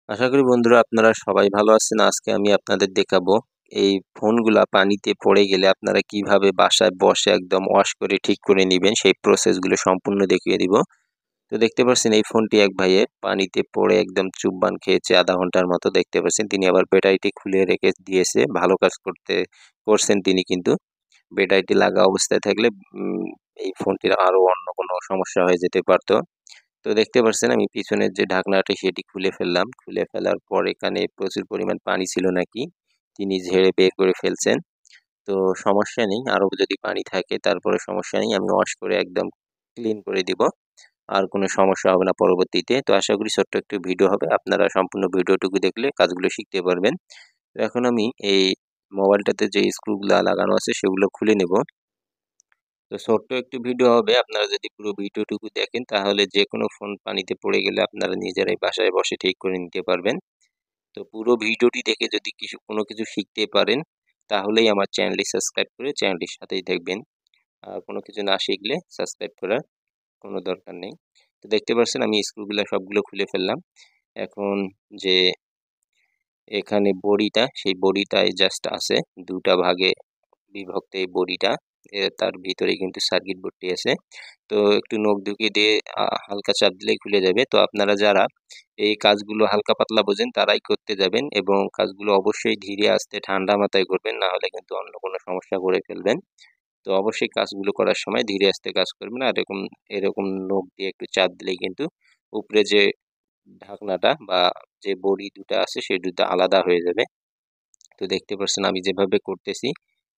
আশা করি বন্ধুরা আপনারা সবাই ভালো আছেন। আজকে আমি আপনাদের দেখাবো এই ফোনগুলা পানিতে পড়ে গেলে আপনারা কিভাবে বাসায় বসে একদম ওয়াশ করে ঠিক করে নিবেন সেই প্রসেসগুলো সম্পূর্ণ দেখিয়ে দিব। তো দেখতে পাচ্ছেন এই ফোনটি এক ভাইয়ের পানিতে পড়ে একদম চুববান খেয়েছে আধা ঘন্টার মতো দেখতে পাচ্ছেন। তিনি আবার ব্যাটারিটি খুলে রেখে দিয়েছে। ভালো কাজ করছেন তিনি কিন্তু। ব্যাটারিটি লাগা অবস্থায় থাকলে এই ফোনটির আরো অন্য কোনো সমস্যা হয়ে যেতে পারত। তো দেখতে পাচ্ছেন আমি পিছনের যে ঢাকনাটি সেটি খুলে ফেললাম। খুলে ফেলার পর এখানে প্রচুর পরিমাণ পানি ছিল নাকি তিনি ঝেড়ে বের করে ফেলছেন। তো সমস্যা নেই। আরো যদি পানি থাকে তারপরে সমস্যা নেই। আমি ওয়াশ করে একদম ক্লিন করে দিব। আর কোনো সমস্যা হবে না পরবর্তীতে। তো আশা করি ছোট্ট একটু ভিডিও হবে। আপনারা সম্পূর্ণ ভিডিওটুকু দেখলে কাজগুলো শিখতে পারবেন। তো এখন আমি এই মোবাইলটাতে যে স্ক্রুগুলা লাগানো আছে সেগুলো খুলে নেব। তো ছোট্ট একটু ভিডিও হবে। আপনারা যদি পুরো ভিডিওটুকু দেখেন তাহলে যেকোনো ফোন পানিতে পড়ে গেলে আপনারা নিজেরাই বাসায় বসে ঠিক করে নিতে পারবেন। তো পুরো ভিডিওটি দেখে যদি কোনো কিছু শিখতে পারেন তাহলেই আমার চ্যানেলটি সাবস্ক্রাইব করে চ্যানেলটির সাথেই থাকবেন। আর কোনো কিছু না শিখলে সাবস্ক্রাইব করার কোনো দরকার নেই। তো দেখতে পাচ্ছেন আমি স্ক্রুগুলা সবগুলো খুলে ফেললাম। এখন যে এখানে বডিটা সেই বডিটাই জাস্ট আছে ২ টা ভাগে বিভক্ত এই বডিটা। তার ভিতরে কিন্তু সার্কিট বোর্ডটি আছে। তো একটু নখ ঢুকিয়ে দিয়ে হালকা চাপ দিলেই খুলে যাবে। তো আপনারা যারা এই কাজগুলো হালকা পাতলা বোঝেন তারাই করতে যাবেন এবং কাজগুলো অবশ্যই ধীরে আস্তে ঠান্ডা মাথায় করবেন, না হলে কিন্তু অন্য কোনো সমস্যা করে ফেলবেন। তো অবশ্যই কাজগুলো করার সময় ধীরে আস্তে কাজ করবেন। আর এরকম নখ দিয়ে একটু চাপ দিলেই কিন্তু উপরে যে ঢাকনাটা বা যে বডি ২ টা আছে সেই ২ টা আলাদা হয়ে যাবে। তো দেখতে পাচ্ছেন আমি যেভাবে করতেছি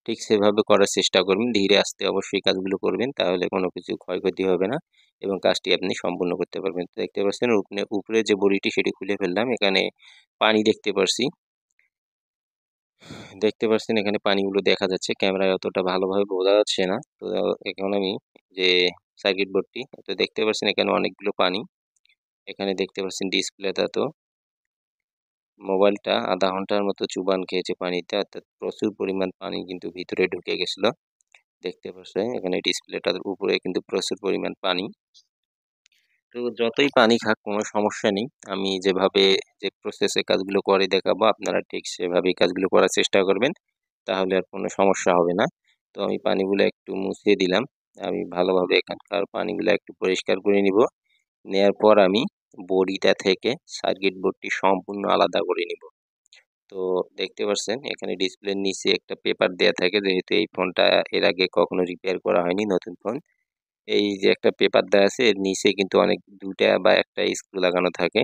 ঠিক সেভাবে করার চেষ্টা করবেন। ধীরে আস্তে অবশ্যই কাজগুলো করবেন, তাহলে কোনো কিছু ক্ষয়ক্ষতি হবে না এবং কাজটি আপনি সম্পূর্ণ করতে পারবেন। তো দেখতে পাচ্ছেন উপরে যে বডিটি সেটি খুলে ফেললাম। এখানে পানি দেখতে পাচ্ছি। দেখতে পাচ্ছেন এখানে পানিগুলো দেখা যাচ্ছে। ক্যামেরায় অতটা ভালোভাবে বোঝা যাচ্ছে না। তো এখন আমি যে সার্কিট বোর্ডটি তো দেখতে পাচ্ছেন এখানে অনেকগুলো পানি। এখানে দেখতে পাচ্ছেন ডিসপ্লেটা তো মোবাইলটা আধা ঘন্টার মতো চুবান খেয়েছে পানিতে, অর্থাৎ প্রচুর পরিমাণ পানি কিন্তু ভিতরে ঢুকে গেছিল। দেখতে পাচ্ছেন এখানে ডিসপ্লেটার উপরে কিন্তু প্রচুর পরিমাণ পানি। তো যতই পানি খাক কোনো সমস্যা নেই। আমি যেভাবে যে প্রসেসে কাজগুলো করে দেখাবো আপনারা ঠিক সেভাবেই কাজগুলো করার চেষ্টা করবেন। তাহলে আর কোনো সমস্যা হবে না। তো আমি পানিগুলো একটু মুছিয়ে দিলাম। আমি ভালোভাবে এখানকার পানিগুলো একটু পরিষ্কার করে নিব। নেয়ার পর আমি বডিটা থেকে সার্কিট বোর্ডটি সম্পূর্ণ আলাদা করে নিব। তো দেখতে পাচ্ছেন এখানে ডিসপ্লের নিচে একটা পেপার দেয়া থাকে, যেহেতু এই ফোনটা এর আগে কখনো রিপেয়ার করা হয়নি, নতুন ফোন। এই যে একটা পেপার দেওয়া আছে এর নিচে কিন্তু অনেক ২ টা বা ১ টা স্ক্রু লাগানো থাকে।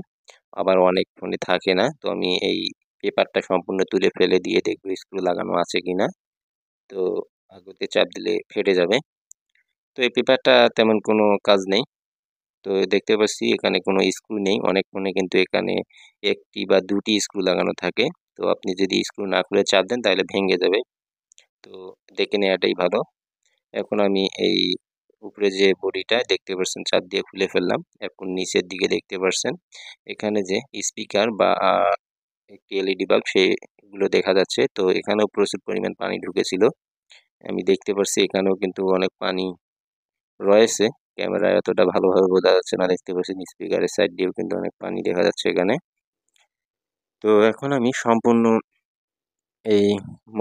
আবার অনেক ফোনে থাকে না। তো আমি এই পেপারটা সম্পূর্ণ তুলে ফেলে দিয়ে দেখব স্ক্রু লাগানো আছে কিনা। তো আগুতে চাপ দিলে ফেটে যাবে। তো এই পেপারটা তেমন কোনো কাজ নেই। তো দেখতে পাচ্ছি এখানে কোনো স্ক্রু নেই। অনেক ফোনে কিন্তু এখানে ১ টি বা ২ টি স্ক্রু লাগানো থাকে। তো আপনি যদি স্ক্রু না খুলে চাপ দেন তাহলে ভেঙে যাবে। তো দেখে নেওয়াটাই ভালো। এখন আমি এই উপরে যে বডিটা দেখতে পাচ্ছেন চাপ দিয়ে খুলে ফেললাম। এখন নিচের দিকে দেখতে পাচ্ছেন এখানে যে স্পিকার বা একটি এলইডি বাল্ব সেগুলো দেখা যাচ্ছে। তো এখানেও প্রচুর পরিমাণ পানি ঢুকেছিল। আমি দেখতে পাচ্ছি এখানেও কিন্তু অনেক পানি রয়েছে। ক্যামেরায় এতটা ভালোভাবে বোঝা যাচ্ছে না। দেখতে পাচ্ছেন স্পিকারের সাইড দিয়েও কিন্তু অনেক পানি দেখা যাচ্ছে এখানে। তো এখন আমি সম্পূর্ণ এই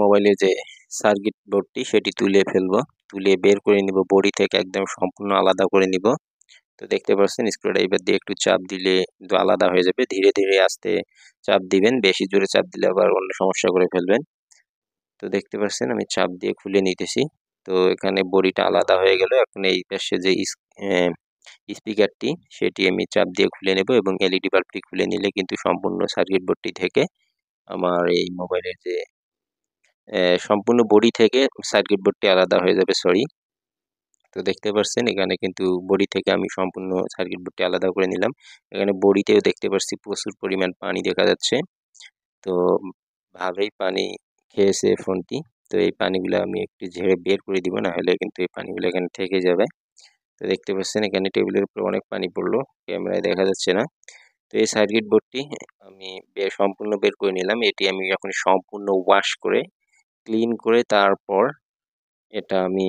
মোবাইলের যে সার্কিট বোর্ডটি সেটি তুলে ফেলবো। তুলে বের করে নিব, বডি থেকে একদম সম্পূর্ণ আলাদা করে নিব। তো দেখতে পাচ্ছেন স্ক্রুড্রাইভার দিয়ে একটু চাপ দিলে কিন্তু আলাদা হয়ে যাবে। ধীরে ধীরে আস্তে চাপ দিবেন, বেশি জোরে চাপ দিলে আবার অন্য সমস্যা করে ফেলবেন। তো দেখতে পাচ্ছেন আমি চাপ দিয়ে খুলে নিতেছি। তো এখানে বডিটা আলাদা হয়ে গেল। এখন এই পাশে যে স্পিকারটি সেটি আমি চাপ দিয়ে খুলে নেব এবং এলইডি বাল্বটি খুলে নিলে কিন্তু সম্পূর্ণ সার্কিট বোর্ডটি থেকে আমার এই মোবাইলের যে সম্পূর্ণ বডি থেকে সার্কিট বোর্ডটি আলাদা হয়ে যাবে, সরি। তো দেখতে পাচ্ছেন এখানে কিন্তু বডি থেকে আমি সম্পূর্ণ সার্কিট বোর্ডটি আলাদা করে নিলাম। এখানে বডিতেও দেখতে পাচ্ছি প্রচুর পরিমাণ পানি দেখা যাচ্ছে। তো ভালোই পানি খেয়েছে ফোনটি। তো এই পানিগুলো আমি একটু ঝেড়ে বের করে দিব, না হলে কিন্তু এই পানিগুলো এখানে থেকে যাবে। তো দেখতে পাচ্ছেন এখানে টেবিলের উপরে অনেক পানি পড়লো, ক্যামেরায় দেখা যাচ্ছে না। তো এই সার্কিট বোর্ডটি আমি সম্পূর্ণ বের করে নিলাম। এটি আমি এখন সম্পূর্ণ ওয়াশ করে ক্লিন করে তারপর এটা আমি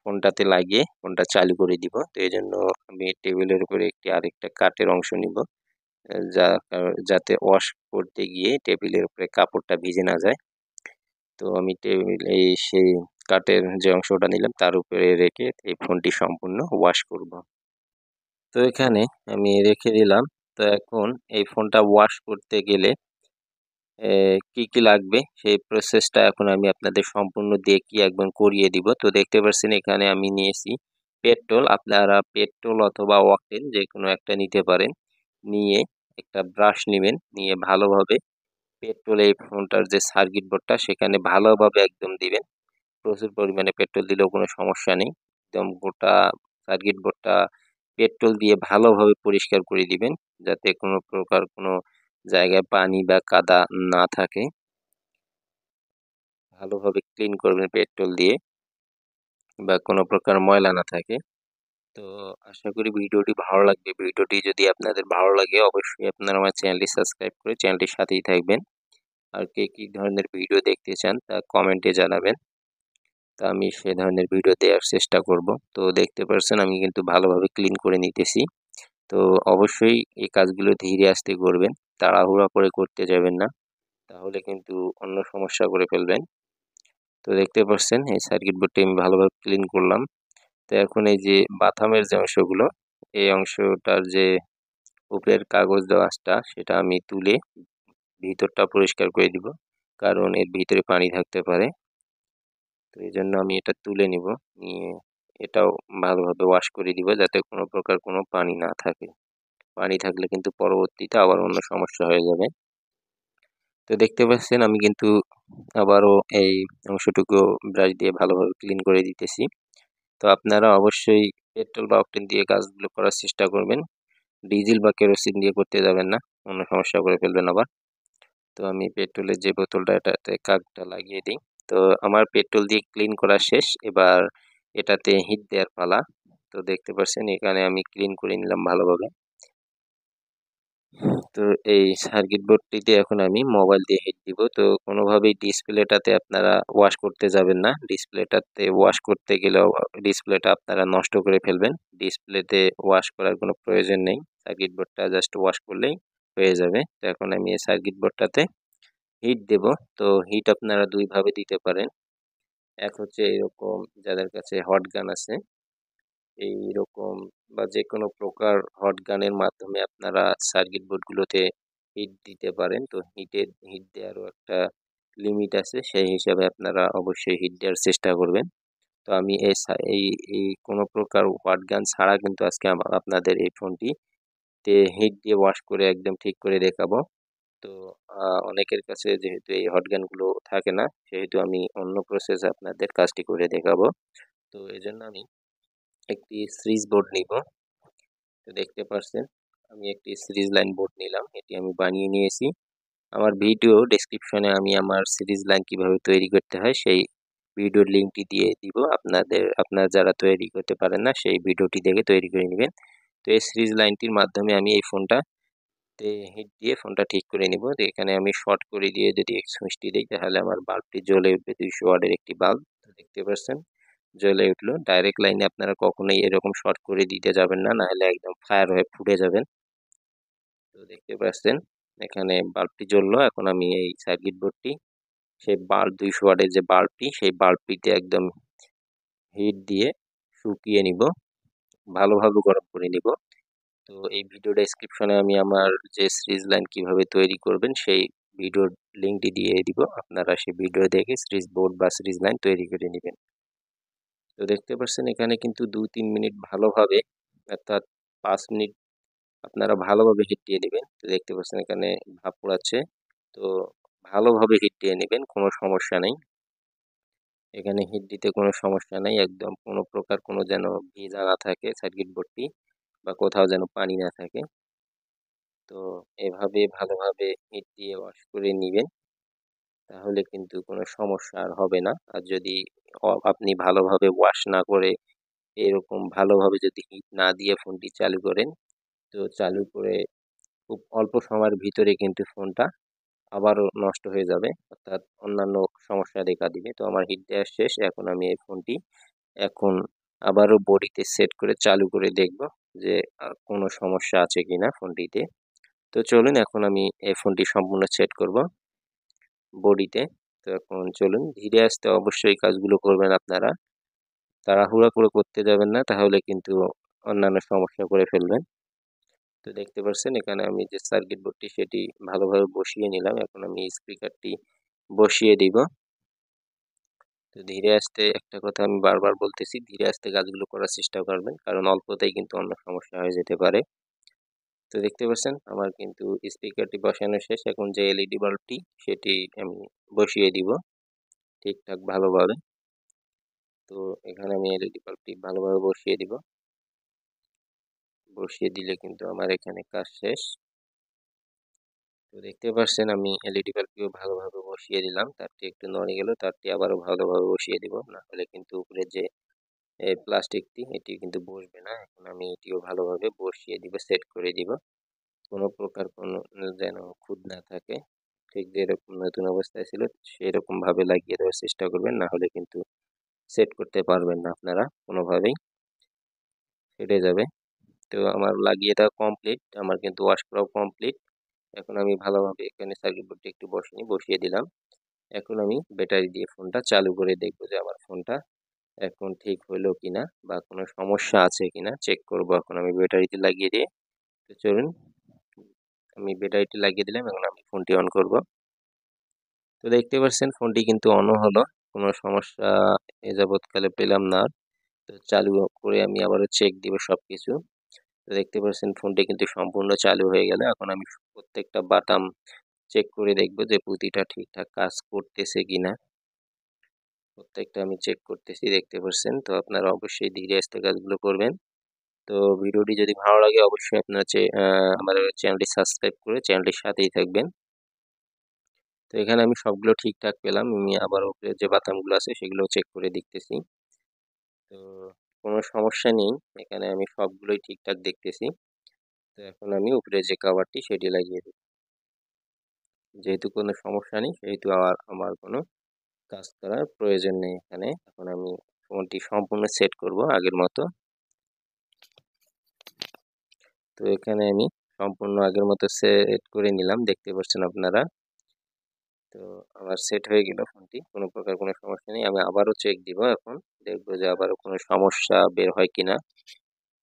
ফোনটাতে লাগিয়ে ফোনটা চালু করে দিব। তো এজন্য আমি টেবিলের উপরে আরেকটা কাঠের অংশ নিব। যাতে ওয়াশ করতে গিয়ে টেবিলের উপরে কাপড়টা ভিজে না যায়। তো আমি এই সেই কাঠের যে অংশটা নিলাম তার উপরে রেখে এই ফোনটি সম্পূর্ণ ওয়াশ করব। তো এখানে আমি রেখে দিলাম। তো এখন এই ফোনটা ওয়াশ করতে গেলে কি কি লাগবে সেই প্রসেসটা এখন আমি আপনাদের সম্পূর্ণ দেখিয়ে একদম করিয়ে দিব। তো দেখতে পাচ্ছেন এখানে আমি নিয়েছি পেট্রোল। আপনারা পেট্রোল অথবা অকটেন যে কোনো একটা নিতে পারেন। নিয়ে একটা ব্রাশ নেবেন, নিয়ে ভালোভাবে পেট্রোল এই ফোনটার যে সার্কিট বোর্ডটা সেখানে ভালোভাবে একদম দিবেন। প্রচুর পরিমাণে পেট্রোল দিলেও কোনো সমস্যা নেই। একদম গোটা সার্কিট বোর্ডটা পেট্রোল দিয়ে ভালোভাবে পরিষ্কার করে দিবেন, যাতে কোনো প্রকার কোনো জায়গায় পানি বা কাদা না থাকে। ভালোভাবে ক্লিন করবেন পেট্রোল দিয়ে, বা কোনো প্রকার ময়লা না থাকে। তো আশা করি ভিডিওটি ভালো লাগবে। ভিডিওটি যদি আপনাদের ভালো লাগে অবশ্যই আপনারা আমার চ্যানেলটি সাবস্ক্রাইব করে চ্যানেলটির সাথেই থাকবেন। আর কে কী ধরনের ভিডিও দেখতে চান তা কমেন্টে জানাবেন। তা আমি সে ধরনের ভিডিও দেওয়ার চেষ্টা করব। তো দেখতে পাচ্ছেন আমি কিন্তু ভালোভাবে ক্লিন করে নিতেছি। তো অবশ্যই এই কাজগুলো ধীরে আস্তে করবেন, তাড়াহুড়া করে করতে যাবেন না, তাহলে কিন্তু অন্য সমস্যা করে ফেলবেন। তো দেখতে পাচ্ছেন এই সার্কিট বোর্ডটি আমি ভালোভাবে ক্লিন করলাম। তো এখন এই যে বাথামের যে অংশগুলো, এই অংশটার যে উপরের কাগজ দেওয়াটা সেটা আমি তুলে ভিতরটা পরিষ্কার করে দিব, কারণ এর ভিতরে পানি থাকতে পারে। তো এই জন্য আমি এটা তুলে নিব, নিয়ে এটাও ভালোভাবে ওয়াশ করে দিব, যাতে কোনো প্রকার কোনো পানি না থাকে। পানি থাকলে কিন্তু পরবর্তীতে আবার অন্য সমস্যা হয়ে যাবে। তো দেখতে পাচ্ছেন আমি কিন্তু আবারও এই অংশটুকু ব্রাশ দিয়ে ভালোভাবে ক্লিন করে দিতেছি। তো আপনারা অবশ্যই পেট্রোল বা অকটেন দিয়ে কাজগুলো করার চেষ্টা করবেন। ডিজেল বা কেরোসিন দিয়ে করতে যাবেন না, অন্য সমস্যা করে ফেলবেন আবার। তো আমি পেট্রোলের যে বোতলটা এটাতে কাগটা লাগিয়ে দিই। তো আমার পেট্রোল দিয়ে ক্লিন করা শেষ, এবার এটাতে হিট দেওয়ার পালা। তো দেখতে পাচ্ছেন এখানে আমি ক্লিন করে নিলাম ভালোভাবে। তো এই সার্কিট বোর্ডটিতে এখন আমি মোবাইল দিয়ে হিট দিব। তো কোনোভাবেই ডিসপ্লেটাতে আপনারা ওয়াশ করতে যাবেন না। ডিসপ্লেটাতে ওয়াশ করতে গেলেও ডিসপ্লেটা আপনারা নষ্ট করে ফেলবেন। ডিসপ্লেতে ওয়াশ করার কোনো প্রয়োজন নেই, সার্কিট বোর্ডটা জাস্ট ওয়াশ করলেই হয়ে যাবে। তো এখন আমি এই সার্কিট বোর্ডটাতে হিট দেব। তো হিট আপনারা দুইভাবে দিতে পারেন। এক হচ্ছে এরকম, যাদের কাছে হট গান আছে এইরকম বা যে কোনো প্রকার হট গানের মাধ্যমে আপনারা সার্কিট বোর্ডগুলোতে হিট দিতে পারেন। তো হিট দেওয়ারও একটা লিমিট আছে, সেই হিসাবে আপনারা অবশ্যই হিট দেওয়ার চেষ্টা করবেন। তো আমি এই এই কোনো প্রকার হট গান ছাড়া কিন্তু আজকে আপনাদের এই ফোনটিতে হিট দিয়ে ওয়াশ করে একদম ঠিক করে দেখাবো। তো অনেকের কাছে যেহেতু এই হট গানগুলো থাকে না, সেহেতু আমি অন্য প্রসেসে আপনাদের কাজটি করে দেখাবো। তো এই জন্য আমি একটি সিরিজ বোর্ড নিব। তো দেখতে পাচ্ছেন আমি একটি সিরিজ লাইন বোর্ড নিলাম, এটি আমি বানিয়ে নিয়েছি। আমার ভিডিও ডেসক্রিপশনে আমি আমার সিরিজ লাইন কিভাবে তৈরি করতে হয় সেই ভিডিওর লিঙ্কটি দিয়ে দিব। আপনারা যারা তৈরি করতে পারেন না সেই ভিডিওটি দেখে তৈরি করে নেবেন। তো এই সিরিজ লাইনটির মাধ্যমে আমি এই ফোনটাতে হিট দিয়ে ফোনটা ঠিক করে নিব। তো এখানে আমি শর্ট করে দিয়ে যদি সুইচটি দিই তাহলে আমার বাল্বটি জ্বলে উঠবে, 200 ওয়াটের একটি বাল্ব। দেখতে পাচ্ছেন জ্বলে উঠলো। ডাইরেক্ট লাইনে আপনারা কখনোই এরকম শর্ট করে দিতে যাবেন না, নাহলে একদম ফায়ার হয়ে ফুটে যাবেন। তো দেখতে পাচ্ছেন এখানে বাল্বটি জ্বললো। এখন আমি এই সার্কিট বোর্ডটি সেই বাল্ব 200 ওয়াটের যে বাল্বটি সেই বাল্বটিতে একদম হিট দিয়ে শুকিয়ে নিব, ভালোভাবে গরম করে নিব। তো এই ভিডিও ডেসক্রিপশনে আমি আমার যে সিরিজ লাইন কিভাবে তৈরি করবেন সেই ভিডিওর লিঙ্কটি দিয়ে দিব, আপনারা সেই ভিডিও দেখে সিরিজ বোর্ড বা সিরিজ লাইন তৈরি করে নেবেন। তো দেখতে পাচ্ছেন এখানে কিন্তু 2-3 মিনিট ভালোভাবে, অর্থাৎ 5 মিনিট আপনারা ভালোভাবে হিট দিয়ে নেবেন। তো দেখতে পাচ্ছেন এখানে ভাপ পড়াচ্ছে। তো ভালোভাবে হিট দিয়ে নেবেন, কোনো সমস্যা নেই। এখানে হিট দিতে কোনো সমস্যা নেই, একদম কোনো প্রকার কোনো যেন ভেজা না থাকে সার্কিট বোর্ডটি, বা কোথাও যেন পানি না থাকে। তো এভাবে ভালোভাবে হিট দিয়ে ওয়াশ করে নেবেন, তাহলে কিন্তু কোনো সমস্যা আর হবে না। আর যদি আপনি ভালোভাবে ওয়াশ না করে এরকম ভালোভাবে যদি হিট না দিয়ে ফোনটি চালু করেন, তো চালু করে খুব অল্প সময়ের ভিতরে কিন্তু ফোনটা আবারও নষ্ট হয়ে যাবে, অর্থাৎ অন্যান্য সমস্যা দেখা দিবে। তো আমার হিট দেওয়া শেষ, এখন আমি এই ফোনটি এখন আবারও বডিতে সেট করে চালু করে দেখব যে কোনো সমস্যা আছে কিনা ফোনটিতে। তো চলুন এখন আমি এই ফোনটি সম্পূর্ণ সেট করব বডিতে। তো এখন চলুন ধীরে আস্তে অবশ্যই কাজগুলো করবেন আপনারা, তাড়াহুড়া করে করতে যাবেন না, তাহলে কিন্তু অন্যান্য সমস্যা করে ফেলবেন। তো দেখতে পাচ্ছেন এখানে আমি যে সার্কিট বোর্ডটি সেটি ভালোভাবে বসিয়ে নিলাম। এখন আমি স্পিকারটি বসিয়ে দিব। তো ধীরে আস্তে, একটা কথা আমি বারবার বলতেছি, ধীরে আস্তে কাজগুলো করার চেষ্টা করবেন, কারণ অল্পতেই কিন্তু অন্য সমস্যা হয়ে যেতে পারে। তো দেখতে পাচ্ছেন আমার কিন্তু স্পিকারটি বসানো শেষ। এখন যে এলইডি বাল্বটি সেটি আমি বসিয়ে দিব ঠিকঠাক ভালোভাবে। তো এখানে আমি এলইডি বাল্বটি ভালোভাবে বসিয়ে দিব। বসিয়ে দিলে কিন্তু আমার এখানে কাজ শেষ। তো দেখতে পাচ্ছেন আমি এলইডি বাল্বটিও ভালোভাবে বসিয়ে দিলাম। তারটি একটু নড়ে গেল, তারটি আবারও ভালোভাবে বসিয়ে দিব, না হলে কিন্তু উপরে যে প্লাস্টিকটি এটি কিন্তু বসবে না। এখন আমি এটিও ভালোভাবে বসিয়ে দিব, সেট করে দিব। কোনো প্রকার কোনো যেন খুঁত না থাকে, ঠিক যেরকম নতুন অবস্থায় ছিল সেরকম ভাবে লাগিয়ে দেওয়ার চেষ্টা করবেন, না হলে কিন্তু সেট করতে পারবেন না আপনারা কোনোভাবেই, ফেটে যাবে। তো আমার লাগিয়ে দেওয়া কমপ্লিট, আমার কিন্তু ওয়াশ করাও কমপ্লিট। এখন আমি ভালোভাবে এখানে সার্কিট বোর্ডটি একটু বসিয়ে দিলাম। এখন আমি ব্যাটারি দিয়ে ফোনটা চালু করে দেখবো যে আমার ফোনটা এখন ঠিক হলো কিনা বা কোনো সমস্যা আছে কিনা চেক করব। এখন আমি ব্যাটারিতে লাগিয়ে দিয়ে, তো চলুন আমি ব্যাটারিটি লাগিয়ে দিলাম। এখন আমি ফোনটি অন করব। তো দেখতে পাচ্ছেন ফোনটি কিন্তু অনও হলো, কোনো সমস্যা এ যাবৎকালে পেলাম না। তো চালু করে আমি আবারও চেক দিব সবকিছু। তো দেখতে পাচ্ছেন ফোনটি কিন্তু সম্পূর্ণ চালু হয়ে গেল। এখন আমি প্রত্যেকটা বাটাম চেক করে দেখব যে প্রতিটা ঠিকঠাক কাজ করতেছে কিনা। প্রত্যেকটা আমি চেক করতেছি, দেখতে পাচ্ছেন। তো আপনারা অবশ্যই ধীরে আস্তে কাজগুলো করবেন। তো ভিডিওটি যদি ভালো লাগে অবশ্যই আপনারা আমাদের চ্যানেলটি সাবস্ক্রাইব করে চ্যানেলটির সাথেই থাকবেন। তো এখানে আমি সবগুলো ঠিকঠাক পেলাম। আমি আবার উপরে যে বাতামগুলো আছে সেগুলো চেক করে দেখতেছি। তো কোনো সমস্যা নেই, এখানে আমি সবগুলোই ঠিকঠাক দেখতেছি। তো এখন আমি উপরে যে কভারটি সেটি লাগিয়ে দিই। যেহেতু কোনো সমস্যা নেই সেহেতু আমার কোনো কাজ করার প্রয়োজন নেই এখানে। এখন আমি ফোনটি সম্পূর্ণ সেট করব আগের মতো। তো এখানে আমি সম্পূর্ণ আগের মতো সেট করে নিলাম, দেখতে পাচ্ছেন আপনারা। তো আমার সেট হয়ে গেল ফোনটি, কোনো প্রকার কোনো সমস্যা নেই। আমি আবারও চেক দিব, এখন দেখবো যে আবারও কোনো সমস্যা বের হয় কিনা।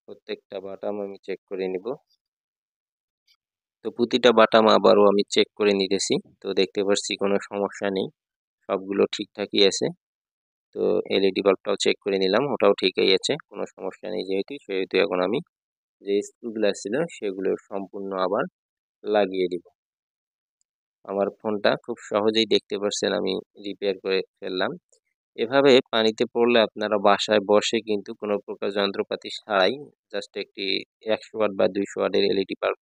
প্রত্যেকটা বাটাম আমি চেক করে নিব। তো প্রতিটা বাটাম আবারও আমি চেক করে নিতেছি। তো দেখতে পাচ্ছি কোনো সমস্যা নেই, সবগুলো ঠিকঠাকই আছে। তো এলইডি বাল্বটাও চেক করে নিলাম, ওটাও ঠিকই আছে, কোনো সমস্যা নেই সেহেতু এখন আমি যে স্ক্রুগুলো ছিল সেগুলো সম্পূর্ণ আবার লাগিয়ে দিব। আমার ফোনটা খুব সহজেই দেখতে পাচ্ছেন আমি রিপেয়ার করে ফেললাম। এভাবে পানিতে পড়লে আপনারা বাসায় বসে কিন্তু কোনো প্রকার যন্ত্রপাতি ছাড়াই জাস্ট একটি 100 ওয়াট বা 200 ওয়াটের এলইডি বাল্ব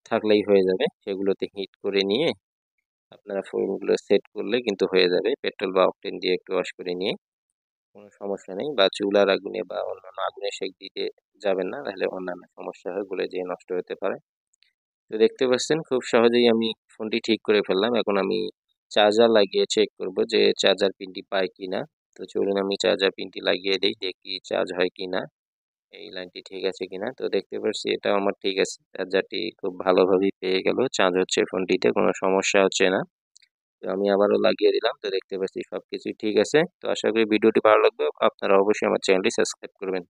থাকলেই হয়ে যাবে। সেগুলোতে হিট করে নিয়ে আপনারা ফোনগুলো সেট করলে কিন্তু হয়ে যাবে। পেট্রোল বা অকটেন দিয়ে একটু ওয়াশ করে নিয়ে, কোনো সমস্যা নেই। বা চুলার আগুনে বা অন্যান্য আগুনে সেক দিতে যাবেন না, তাহলে অন্যান্য সমস্যা হয়, গলে যেয়ে নষ্ট হতে পারে। তো দেখতে পাচ্ছেন খুব সহজেই আমি ফোনটি ঠিক করে ফেললাম। এখন আমি চার্জার লাগিয়ে চেক করব যে চার্জার পিনটি পাই কিনা। তো চলুন আমি চার্জার পিনটি লাগিয়ে দিই, দেখি চার্জ হয় কিনা, এই লাইনটি ঠিক আছে কিনা। তো দেখতে পাচ্ছি এটা আমার ঠিক আছে, চার্জারটি খুব ভালোভাবেই পেয়ে গেল, চার্জ হচ্ছে, ফোনটিতে কোনো সমস্যা হচ্ছে না। তো আমি আবারও লাগিয়ে দিলাম। তো দেখতে পাচ্ছি সবকিছুই ঠিক আছে। তো আশা করি ভিডিওটি ভালো লাগবে, আপনারা অবশ্যই আমার চ্যানেলটি সাবস্ক্রাইব করবেন।